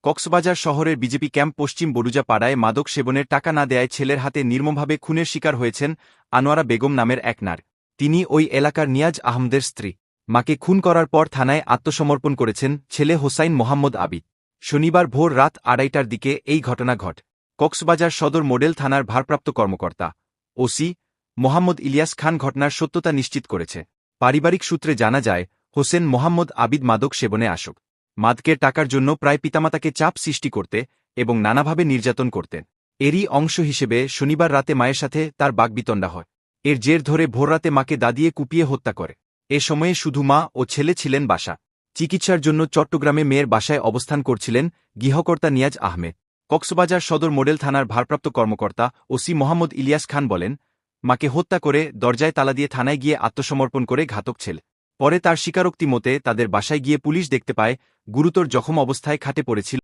কক্সবাজার শহরের BJP camp পশ্চিম বরুজা পাড়ায় মাদক সেবনের টাকা না দেয়ায় ছেলের হাতে নির্মমভাবে খুনের শিকার হয়েছেন আনোয়ারা বেগম নামের এক নারী। তিনি ওই এলাকার নিয়াজ আহমদের স্ত্রী। মাকে খুন করার পর থানায় আত্মসমর্পণ করেছেন ছেলে হোসাইন মোহাম্মদ আবিদ। শনিবার ভোর রাত ২:৩০টার দিকে এই ঘটনা ঘটে। কক্সবাজার সদর মডেল থানার ভারপ্রাপ্ত কর্মকর্তা ওসি মোহাম্মদ ইলিয়াস খান ঘটনার সত্যতা নিশ্চিত করেছে। পারিবারিক সূত্রে জানা যায়, হোসেন মোহাম্মদ আবিদ মাদক সেবনে আসক্ত। মাদকের টাকার জন্য প্রায় পিতামাতাকে চাপ সৃষ্টি করতে এবং নানাভাবে নির্যাতন করতেন। এরই অংশ হিসেবে শনিবার রাতে মায়ের সাথে তার বাগবিতণ্ডা হয়। এর জের ধরে ভোররাতে মাকে দাদিয়ে কুপিয়ে হত্যা করে। এ সময়ে শুধু মা ও ছেলে ছিলেন বাসা। চিকিৎসার জন্য চট্টগ্রামে মেয়ের বাসায় অবস্থান করছিলেন গৃহকর্তা নিয়াজ আহমেদ। কক্সবাজার সদর মডেল থানার ভারপ্রাপ্ত কর্মকর্তা ওসি মোহাম্মদ ইলিয়াস খান বলেন, মাকে হত্যা করে দরজায় তালা দিয়ে থানায় গিয়ে আত্মসমর্পণ করে ঘাতক ছেলে। পরে তার স্বীকারোক্তি মতে তাদের বাসায় গিয়ে পুলিশ দেখতে পায় গুরুতর জখম অবস্থায় খাটে পড়েছিল।